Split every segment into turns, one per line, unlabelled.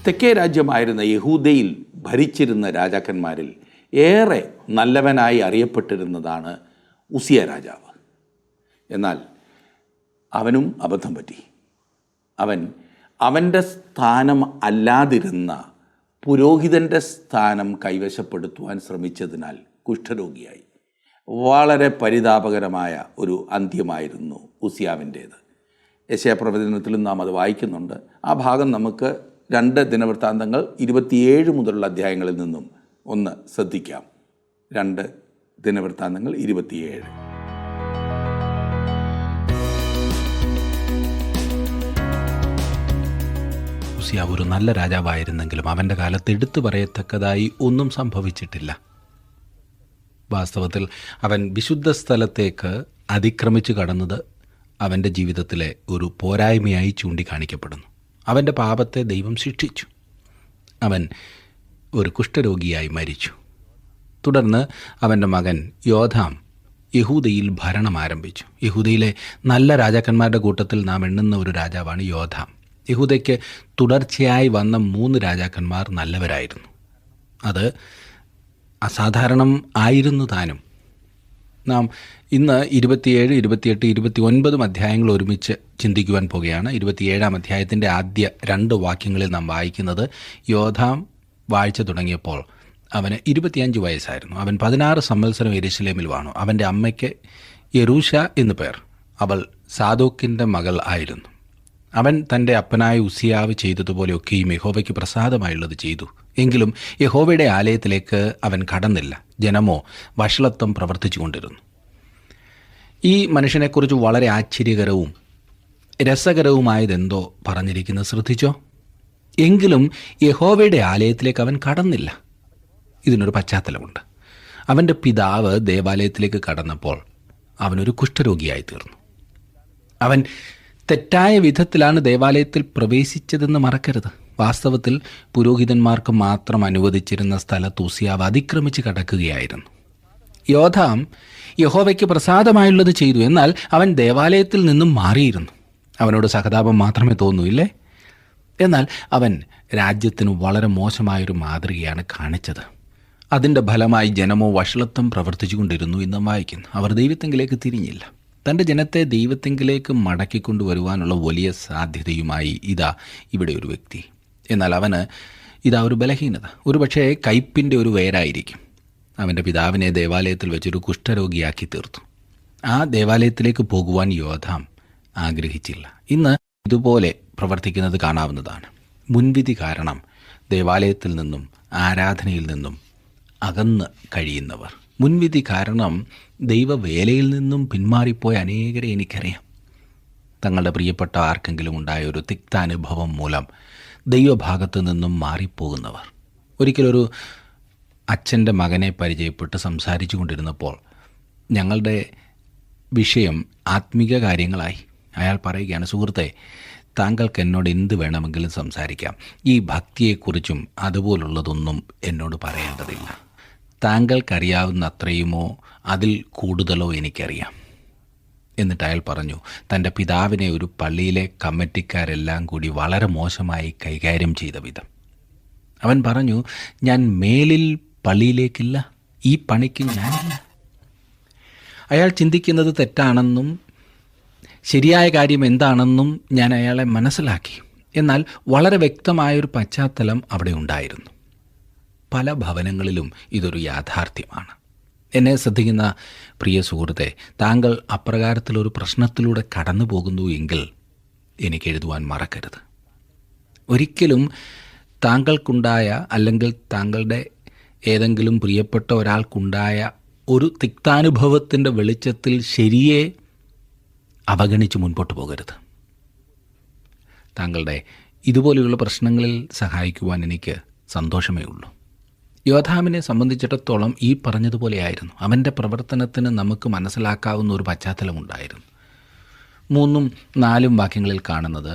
തെക്കേ രാജ്യമായിരുന്ന യഹൂദയിൽ ഭരിച്ചിരുന്ന രാജാക്കന്മാരിൽ ഏറെ നല്ലവനായി അറിയപ്പെട്ടിരുന്നതാണ് ഉസിയ രാജാവ്. എന്നാൽ അവനും അബദ്ധം പറ്റി. അവൻ്റെ സ്ഥാനം അല്ലാതിരുന്ന പുരോഹിതൻ്റെ സ്ഥാനം കൈവശപ്പെടുത്തുവാൻ ശ്രമിച്ചതിനാൽ കുഷ്ഠരോഗിയായി. വളരെ പരിതാപകരമായ ഒരു അന്ത്യമായിരുന്നു ഉസിയാവിൻ്റേത്. യെശയ്യാപ്രവചനത്തിലും നാം അത് വായിക്കുന്നുണ്ട്. ആ ഭാഗം നമുക്ക് 2 ദിനവൃത്താന്തങ്ങൾ 27 മുതലുള്ള അധ്യായങ്ങളിൽ നിന്നും ഒന്ന് ശ്രദ്ധിക്കാം. 2 ദിനവൃത്താന്തങ്ങൾ 27.
ഉസിയാവ് ഒരു നല്ല രാജാവായിരുന്നെങ്കിലും അവൻ്റെ കാലത്ത് എടുത്തു പറയത്തക്കതായി ഒന്നും സംഭവിച്ചിട്ടില്ല. വാസ്തവത്തിൽ അവൻ വിശുദ്ധ സ്ഥലത്തേക്ക് അതിക്രമിച്ചു കടന്നത് അവൻ്റെ ജീവിതത്തിലെ ഒരു പോരായ്മയായി ചൂണ്ടിക്കാണിക്കപ്പെടുന്നു. അവൻ്റെ പാപത്തെ ദൈവം ശിക്ഷിച്ചു. അവൻ ഒരു കുഷ്ഠരോഗിയായി മരിച്ചു. തുടർന്ന് അവൻ്റെ മകൻ യോഥാം യഹൂദയിൽ ഭരണം ആരംഭിച്ചു. യഹൂദയിലെ നല്ല രാജാക്കന്മാരുടെ കൂട്ടത്തിൽ നാം എണ്ണുന്ന ഒരു രാജാവാണ് യോഥാം. യഹൂദയ്ക്ക് തുടർച്ചയായി വന്ന 3 രാജാക്കന്മാർ നല്ലവരായിരുന്നു. അത് അസാധാരണം ആയിരുന്നു താനും. നാം ഇന്ന് 27, 28, 29 അധ്യായങ്ങൾ ഒരുമിച്ച് ചിന്തിക്കുവാൻ പോകുകയാണ്. 27 അധ്യായത്തിൻ്റെ ആദ്യ 2 വാക്യങ്ങളിൽ നാം വായിക്കുന്നത്, യോഥാം വാഴ്ച തുടങ്ങിയപ്പോൾ അവന് 25 വയസ്സായിരുന്നു. അവൻ 16 സംവത്സരം യെരൂശലേമിൽ വാണു. അവൻ്റെ അമ്മയ്ക്ക് യെരൂഷ എന്നു പേർ. അവൾ സാദോക്കിൻ്റെ മകൾ ആയിരുന്നു. അവൻ തൻ്റെ അപ്പനായ ഉസിയാവ് ചെയ്തതുപോലെയൊക്കെയും യഹോവയ്ക്ക് പ്രസാദമായുള്ളത് ചെയ്തു. എങ്കിലും യഹോവയുടെ ആലയത്തിലേക്ക് അവൻ കടന്നില്ല. ജനമോ വഷളത്വം പ്രവർത്തിച്ചു കൊണ്ടിരുന്നു. ഈ മനുഷ്യനെക്കുറിച്ച് വളരെ ആശ്ചര്യകരവും രസകരവുമായതെന്തോ പറഞ്ഞിരിക്കുന്നത് ശ്രദ്ധിച്ചോ? എങ്കിലും യഹോവയുടെ ആലയത്തിലേക്ക് അവൻ കടന്നില്ല. ഇതിനൊരു പശ്ചാത്തലമുണ്ട്. അവൻ്റെ പിതാവ് ദേവാലയത്തിലേക്ക് കടന്നപ്പോൾ അവനൊരു കുഷ്ഠരോഗിയായി തീർന്നു. അവൻ തെറ്റായ വിധത്തിലാണ് ദേവാലയത്തിൽ പ്രവേശിച്ചതെന്ന് മറക്കരുത്. വാസ്തവത്തിൽ പുരോഹിതന്മാർക്ക് മാത്രം അനുവദിച്ചിരുന്ന സ്ഥലത്ത് ഉസിയാവ് അതിക്രമിച്ച് കടക്കുകയായിരുന്നു. യോഥാം യഹോവയ്ക്ക് പ്രസാദമായുള്ളത് ചെയ്തു. എന്നാൽ അവൻ ദേവാലയത്തിൽ നിന്നും മാറിയിരുന്നു. അവനോട് സഹതാപം മാത്രമേ തോന്നൂ, ഇല്ലേ? എന്നാൽ അവൻ രാജ്യത്തിന് വളരെ മോശമായൊരു മാതൃകയാണ് കാണിച്ചത്. അതിൻ്റെ ഫലമായി ജനമോ വഷളത്വം പ്രവർത്തിച്ചു കൊണ്ടിരുന്നു എന്ന് വായിക്കുന്നു. അവർ ദൈവത്തെങ്കിലേക്ക് തിരിഞ്ഞില്ല. തൻ്റെ ജനത്തെ ദൈവത്തെങ്കിലേക്ക് മടക്കിക്കൊണ്ടുവരുവാനുള്ള വലിയ സാധ്യതയുമായി ഇവിടെ ഒരു വ്യക്തി. എന്നാൽ അവന് ഒരു ബലഹീനത, ഒരുപക്ഷേ കയ്പിൻ്റെ ഒരു വേരായിരിക്കും. അവൻ്റെ പിതാവിനെ ദേവാലയത്തിൽ വെച്ചൊരു കുഷ്ഠരോഗിയാക്കി തീർത്തു. ആ ദേവാലയത്തിലേക്ക് പോകുവാൻ യോഥാം ആഗ്രഹിച്ചില്ല. ഇന്ന് ഇതുപോലെ പ്രവർത്തിക്കുന്നത് കാണാവുന്നതാണ്. മുൻവിധി കാരണം ദേവാലയത്തിൽ നിന്നും ആരാധനയിൽ നിന്നും അകന്ന് കഴിയുന്നവർ, മുൻവിധി കാരണം ദൈവവേലയിൽ നിന്നും പിന്മാറിപ്പോയ അനേകരെ എനിക്കറിയാം. തങ്ങളുടെ പ്രിയപ്പെട്ട ആർക്കെങ്കിലും ഉണ്ടായ ഒരു തിക്താനുഭവം മൂലം ദൈവഭാഗത്തു നിന്നും മാറിപ്പോകുന്നവർ. ഒരിക്കലൊരു അച്ഛൻ്റെ മകനെ പരിചയപ്പെട്ട് സംസാരിച്ചു കൊണ്ടിരുന്നപ്പോൾ ഞങ്ങളുടെ വിഷയം ആത്മീക കാര്യങ്ങളായി. അയാൾ പറയുകയാണ്, സുഹൃത്തെ, താങ്കൾക്ക് എന്നോട് എന്ത് വേണമെങ്കിലും സംസാരിക്കാം. ഈ ഭക്തിയെക്കുറിച്ചും അതുപോലുള്ളതൊന്നും എന്നോട് പറയേണ്ടതില്ല. താങ്കൾക്കറിയാവുന്ന അത്രയുമോ അതിൽ കൂടുതലോ എനിക്കറിയാം. എന്നിട്ട് അയാൾ പറഞ്ഞു, തൻ്റെ പിതാവിനെ ഒരു പള്ളിയിലെ കമ്മിറ്റിക്കാരെല്ലാം കൂടി വളരെ മോശമായി കൈകാര്യം ചെയ്ത വിധം. അവൻ പറഞ്ഞു, ഞാൻ മേലിൽ പള്ളിയിലേക്കില്ല, ഈ പണിക്ക് ഞാനില്ല. അയാൾ ചിന്തിക്കുന്നത് തെറ്റാണെന്നും ശരിയായ കാര്യം എന്താണെന്നും ഞാൻ അയാളെ മനസ്സിലാക്കി. എന്നാൽ വളരെ വ്യക്തമായൊരു പശ്ചാത്തലം അവിടെ ഉണ്ടായിരുന്നു. പല ഭവനങ്ങളിലും ഇതൊരു യാഥാർത്ഥ്യമാണ്. എന്നെ ശ്രദ്ധിക്കുന്ന പ്രിയ സുഹൃത്തെ, താങ്കൾ അപ്രകാരത്തിലൊരു പ്രശ്നത്തിലൂടെ കടന്നു പോകുന്നു എങ്കിൽ എനിക്ക് എഴുതുവാൻ മറക്കരുത്. ഒരിക്കലും താങ്കൾക്കുണ്ടായ അല്ലെങ്കിൽ താങ്കളുടെ ഏതെങ്കിലും പ്രിയപ്പെട്ട ഒരാൾക്കുണ്ടായ ഒരു തിക്താനുഭവത്തിൻ്റെ വെളിച്ചത്തിൽ ശരിയെ അവഗണിച്ച് മുൻപോട്ട് പോകരുത്. താങ്കളുടെ ഇതുപോലെയുള്ള പ്രശ്നങ്ങളിൽ സഹായിക്കുവാൻ എനിക്ക് സന്തോഷമേ ഉള്ളൂ. യോഥാമിനെ സംബന്ധിച്ചിടത്തോളം ഈ പറഞ്ഞതുപോലെയായിരുന്നു. അവൻ്റെ പ്രവർത്തനത്തിന് നമുക്ക് മനസ്സിലാക്കാവുന്ന ഒരു പശ്ചാത്തലമുണ്ടായിരുന്നു. 3-4 വാക്യങ്ങളിൽ കാണുന്നത്,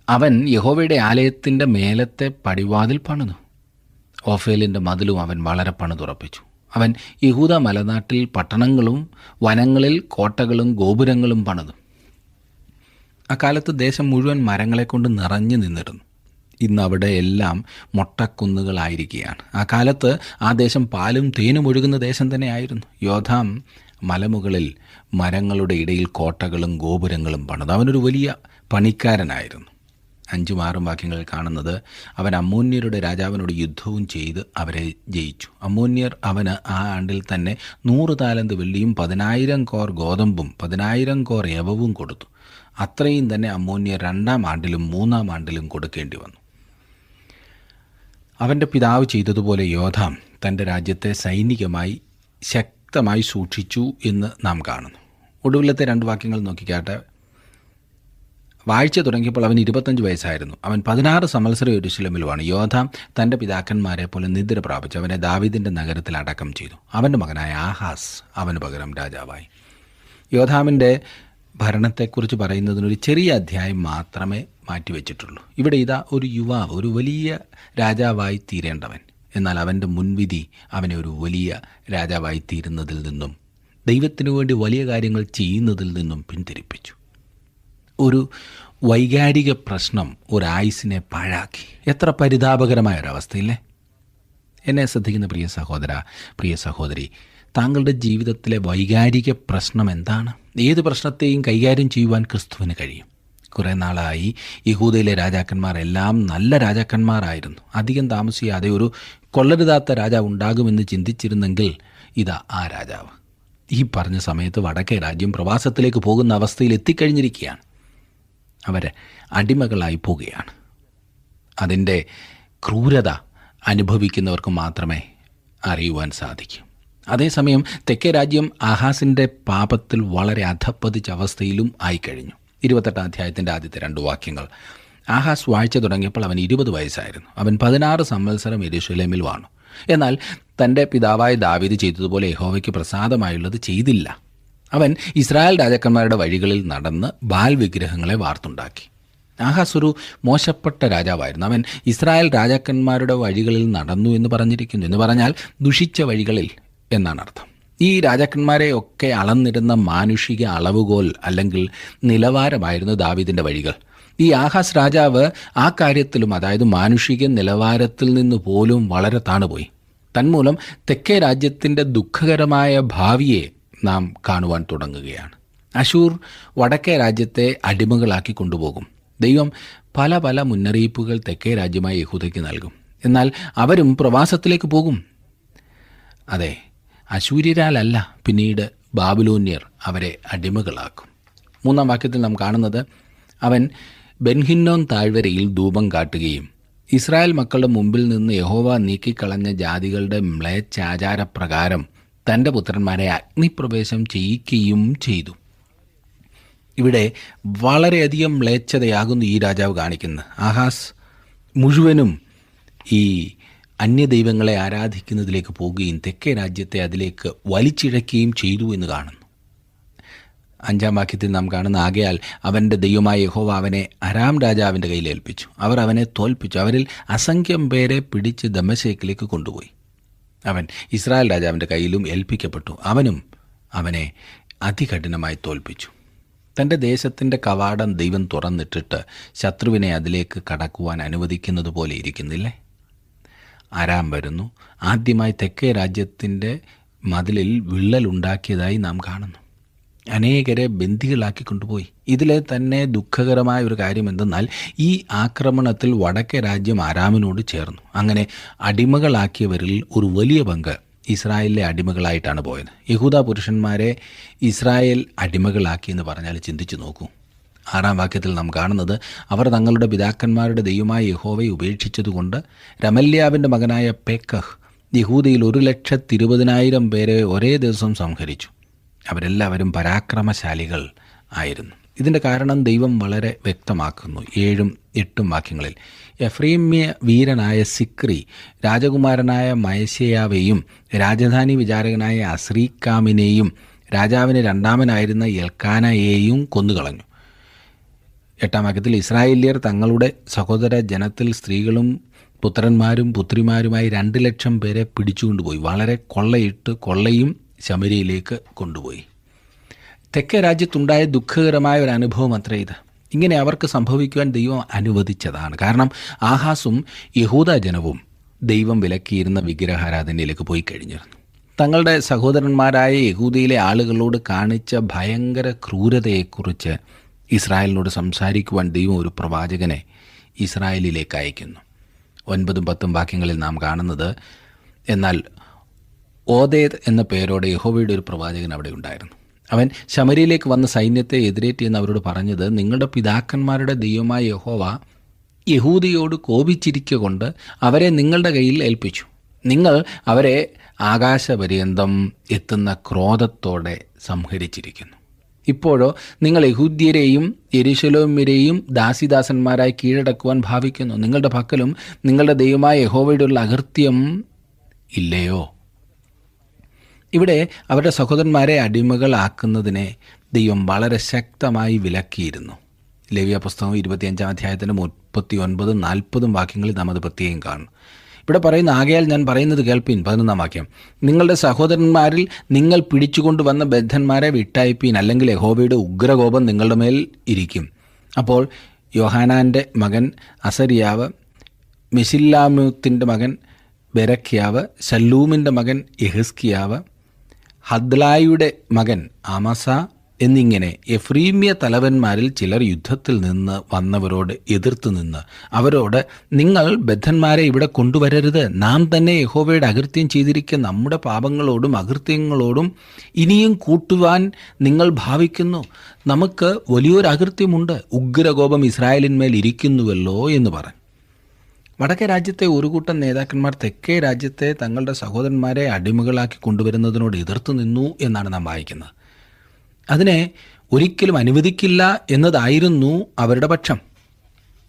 അവൻ യഹോവയുടെ ആലയത്തിൻ്റെ മേലത്തെ പടിവാതിൽ പണിതു. ഓഫേലിൻ്റെ മതിലും അവൻ വളരെ പണിതുറപ്പിച്ചു. അവൻ യഹൂദ മലനാട്ടിൽ പട്ടണങ്ങളും വനങ്ങളിൽ കോട്ടകളും ഗോപുരങ്ങളും പണിതു. അക്കാലത്ത് ദേശം മുഴുവൻ മരങ്ങളെക്കൊണ്ട് നിറഞ്ഞു നിന്നിരുന്നു. ഇന്ന് അവിടെ എല്ലാം മൊട്ടക്കുന്നുകളായിരിക്കുകയാണ്. ആ കാലത്ത് ആ ദേശം പാലും തേനും ഒഴുകുന്ന ദേശം തന്നെയായിരുന്നു. യോഥാം മലമുകളിൽ മരങ്ങളുടെ ഇടയിൽ കോട്ടകളും ഗോപുരങ്ങളും പണിതു. അവനൊരു വലിയ പണിക്കാരനായിരുന്നു. 5-6 വാക്യങ്ങളിൽ കാണുന്നത്, അവൻ അമ്മോന്യരുടെ രാജാവിനോട് യുദ്ധവും ചെയ്ത് അവരെ ജയിച്ചു. അമ്മോന്യർ അവന് ആ ആണ്ടിൽ തന്നെ 100 താലന്ത് വെള്ളിയും 10,000 കോർ ഗോതമ്പും 10,000 കോർ യവവും കൊടുത്തു. അത്രയും തന്നെ അമ്മോന്യർ 2-ാം ആണ്ടിലും 3-ാം ആണ്ടിലും കൊടുക്കേണ്ടി വന്നു. അവൻ്റെ പിതാവ് ചെയ്തതുപോലെ യോഥാം തൻ്റെ രാജ്യത്തെ സൈനികമായി ശക്തമായി സൂക്ഷിച്ചു എന്ന് നാം കാണുന്നു. ഒടുവിലത്തെ 2 വാക്യങ്ങൾ നോക്കിക്കാട്ടെ. വാഴ്ച തുടങ്ങിയപ്പോൾ അവൻ 25 വയസ്സായിരുന്നു. അവൻ 16 സംവത്സരം യെരൂശലേമിലുമാണ്. യോഥാം തൻ്റെ പിതാക്കന്മാരെ പോലെ നിദ്ര പ്രാപിച്ചു അവനെ ദാവീദിൻ്റെ നഗരത്തിൽ അടക്കം ചെയ്തു. അവൻ്റെ മകനായ ആഹാസ് അവന് പകരം രാജാവായി. യോഥാമിൻ്റെ ഭരണത്തെക്കുറിച്ച് പറയുന്നതിനൊരു ചെറിയ അധ്യായം മാത്രമേ മാറ്റിവെച്ചിട്ടുള്ളൂ. ഇവിടെ ഇതാ ഒരു യുവാവ്, ഒരു വലിയ രാജാവായി തീരേണ്ടവൻ. എന്നാൽ അവൻ്റെ മുൻവിധി അവനെ ഒരു വലിയ രാജാവായി തീരുന്നതിൽ നിന്നും ദൈവത്തിനു വേണ്ടി വലിയ കാര്യങ്ങൾ ചെയ്യുന്നതിൽ നിന്നും പിന്തിരിപ്പിച്ചു. ഒരു വൈകാരിക പ്രശ്നം ഒരായുസിനെ പാഴാക്കി. എത്ര പരിതാപകരമായൊരവസ്ഥയില്ലേ? എന്നെ ശ്രദ്ധിക്കുന്ന പ്രിയ സഹോദര, പ്രിയ സഹോദരി, താങ്കളുടെ ജീവിതത്തിലെ വൈകാരിക പ്രശ്നം എന്താണ്? ഏത് പ്രശ്നത്തെയും കൈകാര്യം ചെയ്യുവാൻ ക്രിസ്തുവിന് കഴിയും. കുറേ നാളായി യഹൂദയിലെ രാജാക്കന്മാർ എല്ലാം നല്ല രാജാക്കന്മാരായിരുന്നു. അധികം താമസിയാതെ ഒരു കൊള്ളരുതാത്ത രാജാവ് ഉണ്ടാകുമെന്ന് ചിന്തിച്ചിരുന്നെങ്കിൽ ഇതാ ആ രാജാവ്. ഈ പറഞ്ഞ സമയത്ത് വടക്കേ രാജ്യം പ്രവാസത്തിലേക്ക് പോകുന്ന അവസ്ഥയിൽ എത്തിക്കഴിഞ്ഞിരിക്കുകയാണ്. അവർ അടിമകളായി പോവുകയാണ്. അതിൻ്റെ ക്രൂരത അനുഭവിക്കുന്നവർക്ക് മാത്രമേ അറിയുവാൻ സാധിക്കൂ. അതേസമയം തെക്കേ രാജ്യം ആഹാസിൻ്റെ പാപത്തിൽ വളരെ അധപ്പതിച്ച അവസ്ഥയിലും ആയിക്കഴിഞ്ഞു. 28-ാം അധ്യായത്തിൻ്റെ ആദ്യത്തെ 2 വാക്യങ്ങൾ. ആഹാസ് വാഴ്ച തുടങ്ങിയപ്പോൾ അവൻ 20 വയസ്സായിരുന്നു. അവൻ 16 സംവത്സരം യെരൂശലേമിൽ വാണു. എന്നാൽ തൻ്റെ പിതാവായ ദാവീദ് ചെയ്തതുപോലെ യഹോവയ്ക്ക് പ്രസാദമായുള്ളത് ചെയ്തില്ല. അവൻ ഇസ്രായേൽ രാജാക്കന്മാരുടെ വഴികളിൽ നടന്ന് ബാൽ വിഗ്രഹങ്ങളെ വാർത്തുണ്ടാക്കി. ആഹാസ് ഒരു മോശപ്പെട്ട രാജാവായിരുന്നു. അവൻ ഇസ്രായേൽ രാജാക്കന്മാരുടെ വഴികളിൽ നടന്നു എന്ന് പറഞ്ഞിരിക്കുന്നു. എന്ന് പറഞ്ഞാൽ ദുഷിച്ച വഴികളിൽ എന്നാണ് അർത്ഥം. ഈ രാജാക്കന്മാരെയൊക്കെ അളന്നിടുന്ന മാനുഷിക അളവുകോൽ അല്ലെങ്കിൽ നിലവാരമായിരുന്നു ദാവീദിൻ്റെ വഴികൾ. ഈ ആഹാസ് രാജാവ് ആ കാര്യത്തിലും, അതായത് മാനുഷിക നിലവാരത്തിൽ നിന്ന് പോലും വളരെ താണുപോയി. തന്മൂലം തെക്കേ രാജ്യത്തിൻ്റെ ദുഃഖകരമായ ഭാവിയെ നാം കാണുവാൻ തുടങ്ങുകയാണ്. അശൂർ വടക്കേ രാജ്യത്തെ അടിമകളാക്കി കൊണ്ടുപോകും. ദൈവം പല പല മുന്നറിയിപ്പുകൾ തെക്കേ രാജ്യമായ യഹൂദയ്ക്ക് നൽകും. എന്നാൽ അവരും പ്രവാസത്തിലേക്ക് പോകും. അതെ, അശൂര്യരാലല്ല, പിന്നീട് ബാബിലോന്യർ അവരെ അടിമകളാക്കും. 3-ാം വാക്യത്തിൽ നാം കാണുന്നത്, അവൻ ബെൻഹിന്നോൻ താഴ്വരയിൽ ധൂപം കാട്ടുകയും ഇസ്രായേൽ മക്കളുടെ മുമ്പിൽ നിന്ന് യഹോവ നീക്കിക്കളഞ്ഞ ജാതികളുടെ മ്ലേച്ഛാചാരപ്രകാരം തൻ്റെ പുത്രന്മാരെ അഗ്നിപ്രവേശം ചെയ്യിക്കുകയും ചെയ്തു. ഇവിടെ വളരെയധികം മ്ലേച്ഛതയാകുന്നു ഈ രാജാവ് കാണിക്കുന്നത്. ആഹാസ് മുഴുവനും ഈ അന്യദൈവങ്ങളെ ആരാധിക്കുന്നതിലേക്ക് പോകുകയും തെക്കേ രാജ്യത്തെ അതിലേക്ക് വലിച്ചിഴക്കുകയും ചെയ്തു എന്ന് കാണുന്നു. 5-ാം വാക്യത്തിൽ നാം കാണുന്ന, ആകയാൽ അവൻ്റെ ദൈവമായ യഹോവ അവനെ അരാം രാജാവിൻ്റെ കയ്യിൽ ഏൽപ്പിച്ചു. അവർ അവനെ തോൽപ്പിച്ചു. അവരിൽ അസംഖ്യം പേരെ പിടിച്ച് ദമശ്ശേക്കിലേക്ക് കൊണ്ടുപോയി. അവൻ ഇസ്രായേൽ രാജാവിൻ്റെ കയ്യിലും ഏൽപ്പിക്കപ്പെട്ടു. അവനും അവനെ അതികഠിനമായി തോൽപ്പിച്ചു. തൻ്റെ ദേശത്തിൻ്റെ കവാടം ദൈവം തുറന്നിട്ടിട്ട് ശത്രുവിനെ അതിലേക്ക് കടക്കുവാൻ അനുവദിക്കുന്നത് പോലെ ഇരിക്കുന്നില്ലേ? ആരാം വരുന്നു. ആദ്യമായി തെക്കേ രാജ്യത്തിൻ്റെ മതിലിൽ വിള്ളലുണ്ടാക്കിയതായി നാം കാണുന്നു. അനേകരെ ബന്ദികളാക്കി കൊണ്ടുപോയി. ഇതിലെ തന്നെ ദുഃഖകരമായ ഒരു കാര്യം എന്തെന്നാൽ, ഈ ആക്രമണത്തിൽ വടക്കേ രാജ്യം ആരാമിനോട് ചേർന്നു. അങ്ങനെ അടിമകളാക്കിയവരിൽ ഒരു വലിയ പങ്ക് ഇസ്രായേലിലെ അടിമകളായിട്ടാണ് പോയത്. യഹൂദ പുരുഷന്മാരെ ഇസ്രായേൽ അടിമകളാക്കി എന്ന് പറഞ്ഞാൽ ചിന്തിച്ചു നോക്കൂ. 6-ാം വാക്യത്തിൽ നാം കാണുന്നത്, അവർ തങ്ങളുടെ പിതാക്കന്മാരുടെ ദൈവമായ യഹോവയെ ഉപേക്ഷിച്ചതുകൊണ്ട് രമല്യാവിൻ്റെ മകനായ പേക്കഹ് യഹൂദയിൽ 1,20,000 പേരെ ഒരേ ദിവസം സംഹരിച്ചു. അവരെല്ലാവരും പരാക്രമശാലികൾ ആയിരുന്നു. ഇതിൻ്റെ കാരണം ദൈവം വളരെ വ്യക്തമാക്കുന്നു 7-8 വാക്യങ്ങളിൽ. എഫ്രൈമ്യ വീരനായ സിക്രി രാജകുമാരനായ മയശയാവെയും രാജധാനി വിചാരകനായ അസ്രീക്കാമിനെയും രാജാവിന് 2ാമനായിരുന്ന എൽക്കാനയെയും കൊന്നുകളഞ്ഞു. 8-ാം വാക്യത്തിൽ, ഇസ്രായേല്യർ തങ്ങളുടെ സഹോദര ജനത്തിൽ സ്ത്രീകളും പുത്രന്മാരും പുത്രിമാരുമായി 2,00,000 പേരെ പിടിച്ചുകൊണ്ടുപോയി. വളരെ കൊള്ളയും ശമരിയിലേക്ക് കൊണ്ടുപോയി. തെക്കേ രാജ്യത്തുണ്ടായ ദുഃഖകരമായ ഒരു അനുഭവം അത്ര ഇത്. ഇങ്ങനെ അവർക്ക് സംഭവിക്കുവാൻ ദൈവം അനുവദിച്ചതാണ്. കാരണം ആഹാസും യഹൂദ ജനവും ദൈവം വിലക്കിയിരുന്ന വിഗ്രഹാരാധനയിലേക്ക് പോയി കഴിഞ്ഞിരുന്നു. തങ്ങളുടെ സഹോദരന്മാരായ യഹൂദയിലെ ആളുകളോട് കാണിച്ച ഭയങ്കര ക്രൂരതയെക്കുറിച്ച് ഇസ്രായേലിനോട് സംസാരിക്കുവാൻ ദൈവം ഒരു പ്രവാചകനെ ഇസ്രായേലിലേക്ക് അയക്കുന്നു. 9-10 വാക്യങ്ങളിൽ നാം കാണുന്നത്, എന്നാൽ ഓദേദ് എന്ന പേരോടെ യഹോവയുടെ ഒരു പ്രവാചകൻ അവിടെ ഉണ്ടായിരുന്നു. അവൻ ശമരിയിലേക്ക് വന്ന സൈന്യത്തെ എതിരേറ്റ് എന്ന് അവരോട് പറഞ്ഞത്, നിങ്ങളുടെ പിതാക്കന്മാരുടെ ദൈവമായ യഹോവ യഹൂദയോട് കോപിച്ചിരിക്കൊണ്ട് അവരെ നിങ്ങളുടെ കയ്യിൽ ഏൽപ്പിച്ചു. നിങ്ങൾ അവരെ ആകാശപര്യന്തം എത്തുന്ന ക്രോധത്തോടെ സംഹരിച്ചിരിക്കുന്നു. ഇപ്പോഴോ നിങ്ങൾ യഹൂദ്യരെയും യെരൂശലേമ്യരെയും ദാസിദാസന്മാരായി കീഴടക്കുവാൻ ഭാവിക്കുന്നു. നിങ്ങളുടെ പക്കലും നിങ്ങളുടെ ദൈവമായ യഹോവയുടെ ഉള്ള അകൃത്യം ഇല്ലയോ? ഇവിടെ അവരുടെ സഹോദരന്മാരെ അടിമകളാക്കുന്നതിനെ ദൈവം വളരെ ശക്തമായി വിലക്കിയിരുന്നു. ലേവ്യ പുസ്തകം 25-ാം അധ്യായത്തിൻ്റെ 39-40 വാക്യങ്ങളിൽ നാം അത് പ്രത്യേകം കാണും. ഇവിടെ പറയുന്ന, ആകയാൽ ഞാൻ പറയുന്നത് കേൾപ്പീൻ. 11-ാം വാക്യം, നിങ്ങളുടെ സഹോദരന്മാരിൽ നിങ്ങൾ പിടിച്ചുകൊണ്ടുവന്ന ബദ്ധന്മാരെ വിട്ടയപ്പീൻ, അല്ലെങ്കിൽ യഹോവയുടെ ഉഗ്രകോപം നിങ്ങളുടെ മേൽ ഇരിക്കും. അപ്പോൾ യോഹാനാൻ്റെ മകൻ അസരിയാവ്, മെശില്ലാമൂത്തിൻ്റെ മകൻ ബെരക്യാവ്, ശല്ലൂമിൻ്റെ മകൻ യെഹിസ്കിയാവ്, ഹദ്ലായിയുടെ മകൻ ആമസ എന്നിങ്ങനെ എഫ്രീമ്യ തലവന്മാരിൽ ചിലർ യുദ്ധത്തിൽ നിന്ന് വന്നവരോട് എതിർത്ത് നിന്ന് അവരോട്, നിങ്ങൾ ബദ്ധന്മാരെ ഇവിടെ കൊണ്ടുവരരുത്, നാം തന്നെ യഹോവയുടെ അകൃത്യം ചെയ്തിരിക്കുന്ന നമ്മുടെ പാപങ്ങളോടും അകൃത്യങ്ങളോടും ഇനിയും കൂട്ടുവാൻ നിങ്ങൾ ഭാവിക്കുന്നു. നമുക്ക് വലിയൊരു അകൃത്യമുണ്ട്, ഉഗ്രകോപം ഇസ്രായേലിന്മേൽ ഇരിക്കുന്നുവല്ലോ എന്ന് പറഞ്ഞു. വടക്കേ രാജ്യത്തെ ഒരു കൂട്ടം നേതാക്കന്മാർ തെക്കേ രാജ്യത്തെ തങ്ങളുടെ സഹോദരന്മാരെ അടിമകളാക്കി കൊണ്ടുവരുന്നതിനോട് എതിർത്ത് നിന്നു എന്നാണ് നാം വായിക്കുന്നത്. അതിനെ ഒരിക്കലും അനുവദിക്കില്ല എന്നതായിരുന്നു അവരുടെ പക്ഷം.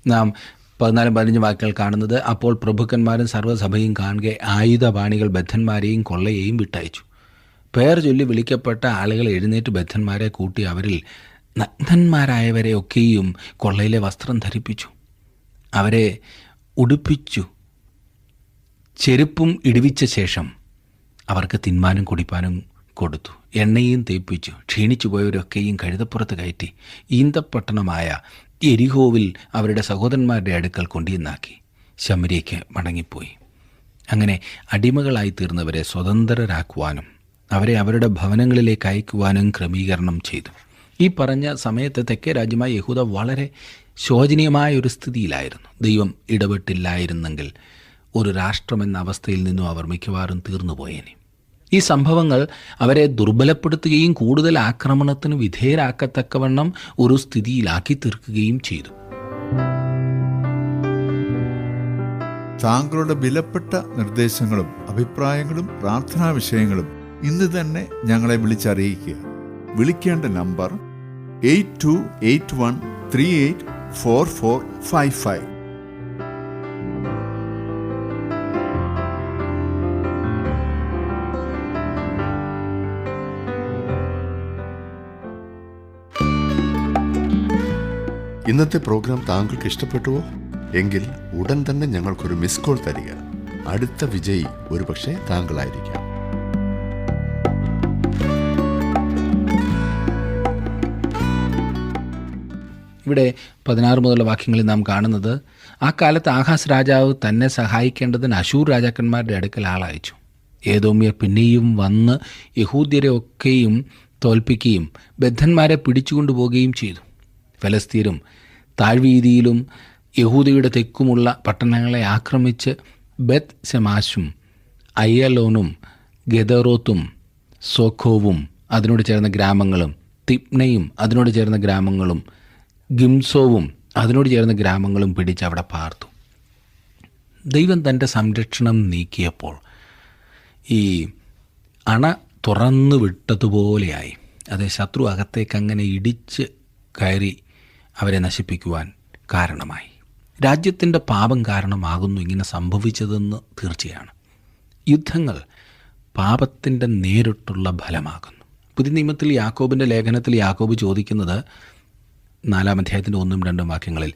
നാം 14-15 വാക്യങ്ങൾ കാണുന്നത്, അപ്പോൾ പ്രഭുക്കന്മാരും സർവ്വസഭയും കാണുക ആയുധപാണികൾ ബദ്ധന്മാരെയും കൊള്ളയെയും വിട്ടയച്ചു. പേർ ചൊല്ലി വിളിക്കപ്പെട്ട ആളുകൾ എഴുന്നേറ്റ് ബദ്ധന്മാരെ കൂട്ടി അവരിൽ നഗ്നന്മാരായവരെ ഒക്കെയും കൊള്ളയിലെ വസ്ത്രം ധരിപ്പിച്ചു, അവരെ ഉടുപ്പിച്ചു, ചെരുപ്പും ഇടിവിച്ച ശേഷം അവർക്ക് തിന്മാനും കുടിപ്പാനും കൊടുത്തു. എണ്ണയും തേപ്പിച്ചു. ക്ഷീണിച്ചു പോയവരൊക്കെയും കഴുതപ്പുറത്ത് കയറ്റി ഈന്തപ്പട്ടണമായ എരിഹോവിൽ അവരുടെ സഹോദരന്മാരുടെ അടുക്കൽ കൊണ്ടുവന്നാക്കി ശമര്യയ്ക്ക് മടങ്ങിപ്പോയി. അങ്ങനെ അടിമകളായി തീർന്നവരെ സ്വതന്ത്രരാക്കുവാനും അവരെ അവരുടെ ഭവനങ്ങളിലേക്ക് അയക്കുവാനും ക്രമീകരണം ചെയ്തു. ഈ പറഞ്ഞ സമയത്ത് തെക്കേ രാജ്യമായ യഹൂദ വളരെ ശോചനീയമായ ഒരു സ്ഥിതിയിലായിരുന്നു. ദൈവം ഇടപെട്ടില്ലായിരുന്നെങ്കിൽ ഒരു രാഷ്ട്രമെന്ന അവസ്ഥയിൽ നിന്നും അവർ മിക്കവാറും തീർന്നുപോയേനെ. ഈ സംഭവങ്ങൾ അവരെ ദുർബലപ്പെടുത്തുകയും കൂടുതൽ ആക്രമണത്തിന് വിധേയരാക്കത്തക്കവണ്ണം ഒരു സ്ഥിതിയിലാക്കി തീർക്കുകയും ചെയ്തു.
താങ്കളുടെ വിലപ്പെട്ട നിർദ്ദേശങ്ങളും അഭിപ്രായങ്ങളും പ്രാർത്ഥനാ വിഷയങ്ങളും ഇന്ന് തന്നെ ഞങ്ങളെ വിളിച്ചറിയിക്കുക. വിളിക്കേണ്ട നമ്പർ 8281384455.
ഇന്നത്തെ പ്രോഗ്രാം താങ്കൾക്ക് ഇഷ്ടപ്പെട്ടുവോ? എങ്കിൽ ഉടൻ തന്നെ ഞങ്ങൾക്കൊരു മിസ് കോൾ തരിക. അടുത്ത വിജയി ഒരുപക്ഷെ താങ്കളായിരിക്കാം.
ഇവിടെ 16 മുതലുള്ള വാക്യങ്ങളിൽ നാം കാണുന്നത്, ആ കാലത്ത് ആഹാസ് രാജാവ് തന്നെ സഹായിക്കേണ്ടതിന് അശൂർ രാജാക്കന്മാരുടെ അടുക്കൽ ആളയച്ചു. ഏദോമ്യർ പിന്നെയും വന്ന് യഹൂദ്യരെ ഒക്കെയും തോൽപ്പിക്കുകയും ബദ്ധന്മാരെ പിടിച്ചുകൊണ്ടുപോവുകയും ചെയ്തു. ഫലസ്തീനും താഴ്വീതിയിലും യഹൂദയുടെ തെക്കുമുള്ള പട്ടണങ്ങളെ ആക്രമിച്ച് ബെത് ശെമാശും അയ്യലോനും ഗെദറോത്തും സോഖോവും അതിനോട് ചേർന്ന ഗ്രാമങ്ങളും തിപ്നയും അതിനോട് ചേർന്ന ഗ്രാമങ്ങളും ഗിംസോവും അതിനോട് ചേർന്ന ഗ്രാമങ്ങളും പിടിച്ച് അവിടെ പാർത്തു. ദൈവം തൻ്റെ സംരക്ഷണം നീക്കിയപ്പോൾ ഈ അണ തുറന്നു വിട്ടതുപോലെയായി. അത് ശത്രു അകത്തേക്ക് അങ്ങനെ ഇടിച്ച് കയറി അവരെ നശിപ്പിക്കുവാൻ കാരണമായി. രാജ്യത്തിൻ്റെ പാപം കാരണമാകുന്നു ഇങ്ങനെ സംഭവിച്ചതെന്ന് തീർച്ചയാണ്. യുദ്ധങ്ങൾ പാപത്തിൻ്റെ നേരിട്ടുള്ള ഫലമാകുന്നു. പുതിയ നിയമത്തിൽ യാക്കോബിൻ്റെ ലേഖനത്തിൽ യാക്കോബ് ചോദിക്കുന്നത് 4-ാം അധ്യായത്തിൻ്റെ 1-2 വാക്യങ്ങളിൽ,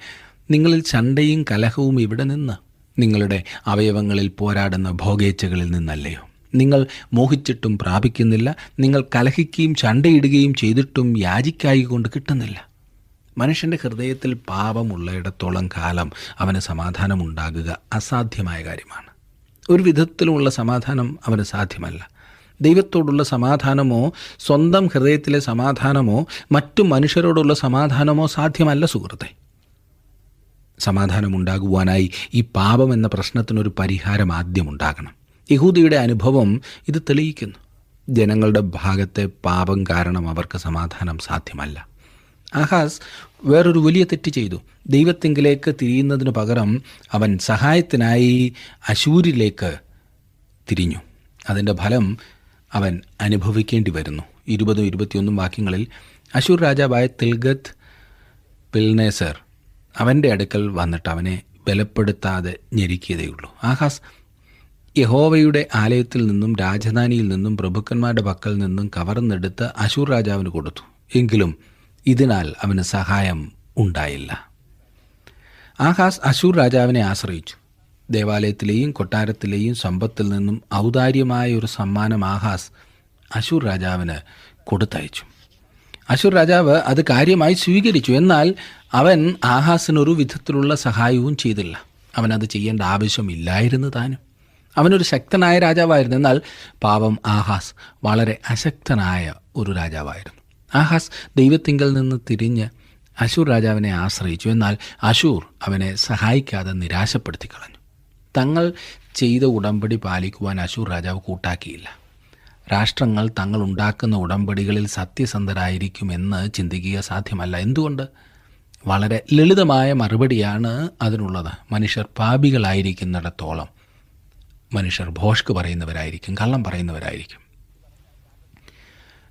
നിങ്ങളിൽ ചണ്ടയും കലഹവും ഇവിടെ നിന്ന്? നിങ്ങളുടെ അവയവങ്ങളിൽ പോരാടുന്ന ഭോഗേച്ഛകളിൽ നിന്നല്ലയോ? നിങ്ങൾ മോഹിച്ചിട്ടും പ്രാപിക്കുന്നില്ല, നിങ്ങൾ കലഹിക്കുകയും ചണ്ടയിടുകയും ചെയ്തിട്ടും യാചിക്കായി കൊണ്ട് കിട്ടുന്നില്ല. മനുഷ്യൻ്റെ ഹൃദയത്തിൽ പാപമുള്ളയിടത്തോളം കാലം അവന് സമാധാനമുണ്ടാകുക അസാധ്യമായ കാര്യമാണ്. ഒരു വിധത്തിലുമുള്ള സമാധാനം അവന് സാധ്യമല്ല. ദൈവത്തോടുള്ള സമാധാനമോ സ്വന്തം ഹൃദയത്തിലെ സമാധാനമോ മറ്റു മനുഷ്യരോടുള്ള സമാധാനമോ സാധ്യമല്ല സുഹൃത്തെ. സമാധാനമുണ്ടാകുവാനായി ഈ പാപം എന്ന പ്രശ്നത്തിനൊരു പരിഹാരം ആദ്യം ഉണ്ടാകണം. യഹൂദിയുടെ അനുഭവം ഇത് തെളിയിക്കുന്നു. ജനങ്ങളുടെ ഭാഗത്തെ പാപം കാരണം അവർക്ക് സമാധാനം സാധ്യമല്ല. ആഹാസ് വേറൊരു വലിയ തെറ്റ് ചെയ്തു. ദൈവത്തിങ്കിലേക്ക് തിരിയുന്നതിന് പകരം അവൻ സഹായത്തിനായി അശൂരിലേക്ക് തിരിഞ്ഞു. അതിൻ്റെ ഫലം അവൻ അനുഭവിക്കേണ്ടി വരുന്നു. 20-21 വാക്യങ്ങളിൽ അശൂർ രാജാവായ തിൽഗത്ത് പിൽനേസർ അവൻ്റെ അടുക്കൽ വന്നിട്ട് അവനെ ബലപ്പെടുത്താതെ ഞെരുക്കിയതേയുള്ളൂ. ആഹാസ് യഹോവയുടെ ആലയത്തിൽ നിന്നും രാജധാനിയിൽ നിന്നും പ്രഭുക്കന്മാരുടെ പക്കൽ നിന്നും കവർന്നെടുത്ത് അശൂർ രാജാവിന് കൊടുത്തു. എങ്കിലും ഇതിനാൽ അവന് സഹായം ഉണ്ടായില്ല. ആഹാസ് അശൂർ രാജാവിനെ ആശ്രയിച്ചു. ദേവാലയത്തിലെയും കൊട്ടാരത്തിലെയും സമ്പത്തിൽ നിന്നും ഔദാര്യമായ ഒരു സമ്മാനം ആഹാസ് അശൂർ രാജാവിന് കൊടുത്തയച്ചു. അശൂർ രാജാവ് അത് കാര്യമായി സ്വീകരിച്ചു. എന്നാൽ അവൻ ആഹാസിനൊരു വിധത്തിലുള്ള സഹായവും ചെയ്തില്ല. അവനത് ചെയ്യേണ്ട ആവശ്യമില്ലായിരുന്നു താനും. അവനൊരു ശക്തനായ രാജാവായിരുന്നു. എന്നാൽ പാവം ആഹാസ് വളരെ അശക്തനായ ഒരു രാജാവായിരുന്നു. ആഹാസ് ദൈവത്തിങ്കൽ നിന്ന് തിരിഞ്ഞ് അശൂർ രാജാവിനെ ആശ്രയിച്ചു. എന്നാൽ അശൂർ അവനെ സഹായിക്കാതെ നിരാശപ്പെടുത്തി കളഞ്ഞു. തങ്ങൾ ചെയ്ത ഉടമ്പടി പാലിക്കുവാൻ അശൂർ രാജാവ് കൂട്ടാക്കിയില്ല. രാഷ്ട്രങ്ങൾ തങ്ങൾ ഉണ്ടാക്കുന്ന ഉടമ്പടികളിൽ സത്യസന്ധരായിരിക്കുമെന്ന് ചിന്തിക്കുക സാധ്യമല്ല. എന്തുകൊണ്ട്? വളരെ ലളിതമായ മറുപടിയാണ് അതിനുള്ളത്. മനുഷ്യർ പാപികളായിരിക്കുന്നിടത്തോളം മനുഷ്യർ ഭോഷ്ക് പറയുന്നവരായിരിക്കും, കള്ളം പറയുന്നവരായിരിക്കും.